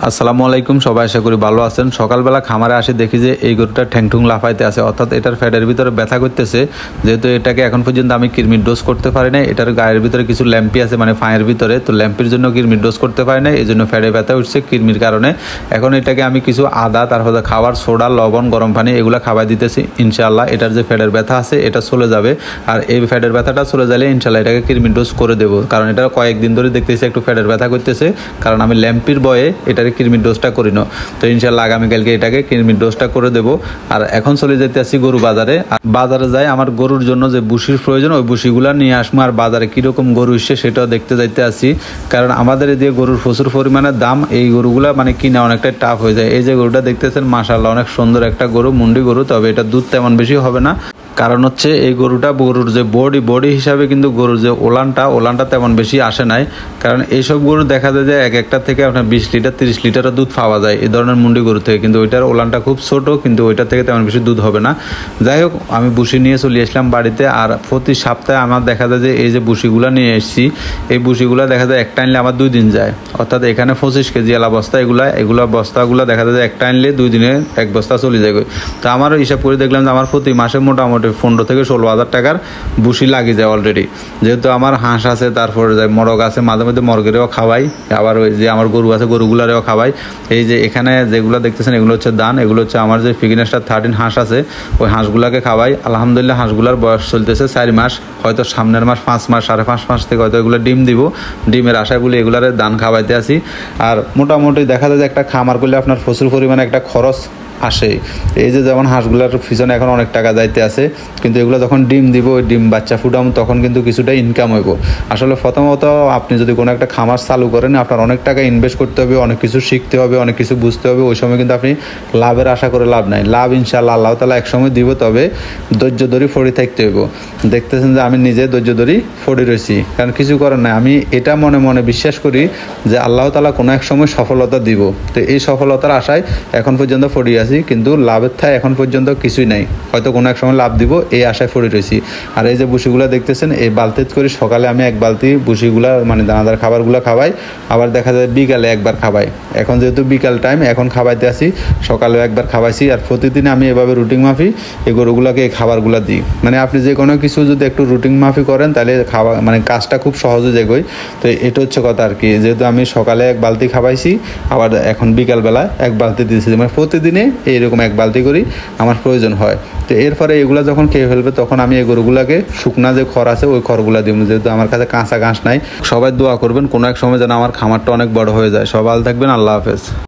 আসসালামু আলাইকুম, সবাই আশা করি ভালো আছেন। সকালবেলা খামারে আসে দেখি যে এই গরুটা ঠ্যাংঠুং লাফাইতে আছে, অর্থাৎ এটার ফ্যাটের ভিতরে ব্যথা করতেছে। যেহেতু এটাকে এখন পর্যন্ত আমি কৃমির ডোজ করতে পারি না, এটার গায়ের ভিতরে কিছু ল্যাম্পি আছে মানে ফাঁয়ের ভিতরে, তো ল্যাম্পির জন্য কৃমির ডোজ করতে পারি না, এই জন্য ফ্যাটে ব্যথা উঠছে কৃমির কারণে। এখন এটাকে আমি কিছু আদা, তারপর খাবার সোডা, লবণ, গরম পানি এগুলো খাওয়াই দিতেছি। ইনশাআল্লাহ এটার যে ফ্যাটের ব্যথা আছে এটা চলে যাবে, আর এই ফ্যাটের ব্যথাটা চলে গেলে ইনশাআল্লাহ এটাকে কৃমির ডোজ করে দেবো। কারণ এটা কয়েকদিন ধরে দেখতেছি একটু ফ্যাটের ব্যথা করতেছে, কারণ আমি ল্যাম্পির বয়ে এটাকে কৃমির ডোজটা করি না। তো ইনশাআল্লাহ আগামীকালকে এটাকে কৃমির ডোজটা করে দেবো। আর এখন চলে যেতে আসি গরু বাজারে। আর বাজারে যাই আমার গরুর জন্য যে বুসির প্রয়োজন ওই বুসিগুলো নিয়ে আসবো, আর বাজারে কীরকম গরু এসছে সেটাও দেখতে যাইতে আসি। কারণ আমাদের এদিকে গরুর প্রচুর পরিমাণে দাম, এই গরুগুলা মানে কিনা অনেকটাই টাফ হয়ে যায়। এই যে গরুটা দেখতেছেন মাশাআল্লাহ অনেক সুন্দর একটা গরু, মুন্ডি গরু, তবে এটা দুধ তেমন বেশি হবে না। কারণ হচ্ছে এই গরুটা গরুর যে বডি হিসাবে কিন্তু গরুর যে ওলানটা তেমন বেশি আসে নাই। কারণ এইসব গরু দেখা যায় যে এক একটা থেকে আপনার 20 লিটার 30 লিটারও দুধ পাওয়া যায় এই ধরনের মুন্ডি গরু থেকে, কিন্তু ওইটার ওলানটা খুব ছোট, কিন্তু ওইটার থেকে তেমন বেশি দুধ হবে না। যাই হোক, আমি বুসি নিয়ে চলে আসলাম বাড়িতে। আর প্রতি সপ্তাহে আমার দেখা যায় যে এই যে বুসিগুলো নিয়ে এসেছি, এই বুসিগুলো দেখা যায় একটা আনলে আমার 2 দিন যায়। অর্থাৎ এখানে 25 কেজি এলা বস্তা, এগুলা বস্তাগুলো দেখা যায় যে একটা আনলে 2 দিনে 1 বস্তা চলে যায়। তো আমারও হিসাব করে দেখলাম যে আমার প্রতি মাসে মোটামুটি 15 থেকে 16,000 টাকার বুসি লাগিয়ে যায় অলরেডি। যেহেতু আমার হাঁস আছে, তারপরে মরগ আছে, মাঝে মধ্যে মরগেরও খাওয়াই, আবার ওই যে আমার গরু আছে গরুগুলারেও খাওয়াই। এই যে এখানে যেগুলো দেখতেছেন এগুলো হচ্ছে দান, এগুলো হচ্ছে আমার যে ফিগনেস্টার 13 হাঁস আছে ওই হাঁসগুলাকে খাওয়াই। আলহামদুলিল্লাহ হাঁসগুলার বয়স চলতেছে 4 মাস, হয়তো সামনের মাস 5 মাস 5.5 মাস থেকে হয়তো এগুলো ডিম দিব। ডিমের আশাগুলি এগুলারে দান খাওয়াইতে আসি। আর মোটামুটি দেখা যায় যে একটা খামার করলে আপনার প্রচুর পরিমাণে একটা খরচ আসে। এই যে যেমন হাঁসগুলার পিছনে এখন অনেক টাকা যাইতে আছে, কিন্তু এগুলো যখন ডিম দিব, ওই ডিম বাচ্চা ফুটাম, তখন কিন্তু কিছুটা ইনকাম হইব। আসলে প্রথমত আপনি যদি কোনো একটা খামার চালু করেন আপনার অনেক টাকা ইনভেস্ট করতে হবে, অনেক কিছু শিখতে হবে, অনেক কিছু বুঝতে হবে। ওই সময় কিন্তু আপনি লাভের আশা করে লাভ নাই। লাভ ইনশাআল্লাহ আল্লাহ তাআলা একসময় দিব, তবে ধৈর্য ধরে ফড়ি থাকতে হইব। দেখতেছেন যে আমি নিজে ধৈর্য ধরে ফড়ি রয়েছি, কারণ কিছু করার নাই। আমি এটা মনে মনে বিশ্বাস করি যে আল্লাহ তাআলা কোনো এক সময় সফলতা দিব। তো এই সফলতার আশায় এখন পর্যন্ত ফড়ি আছি, কিন্তু লাভের থায় এখন পর্যন্ত কিছুই নাই। হয়তো কোনো এক সময় লাভ দিব এই আশায় পড়ে রয়েছি। আর এই যে বুসিগুলো দেখতেছেন, এই বালতিত করে সকালে আমি 1 বালতি বুসিগুলা মানে দানাদার খাবারগুলো খাওয়াই, আবার দেখা যায় বিকালে একবার খাওয়াই। এখন যেহেতু বিকাল টাইম এখন খাওয়াইতে আসি, সকালেও একবার খাওয়াইছি। আর প্রতিদিন আমি এভাবে রুটিন মাফি এই গরুগুলোকে এই খাবারগুলো দিই। মানে আপনি যে কোনো কিছু যদি একটু রুটিন মাফি করেন তাহলে খাওয়া মানে কাজটা খুব সহজে যেগোয়। তো এটা হচ্ছে কথা আর কি। যেহেতু আমি সকালে 1 বালতি খাওয়াইছি, আবার এখন বিকালবেলা 1 বালতি দিয়েছি, মানে প্রতিদিনে এইরকম 1 বালতি করি আমার প্রয়োজন হয়। তো এরপরে এগুলো যখন খেয়ে ফেলবে তখন আমি এই গরুগুলাকে শুকনা যে খড় আছে ওই খড়গুলা দিব, যেহেতু আমার কাছে কাঁচা ঘাস নাই। সবাই দোয়া করবেন কোনো এক সময় যেন আমার খামারটা অনেক বড় হয়ে যায়। সবাই ভালো থাকবেন, আল্লাহ হাফেজ।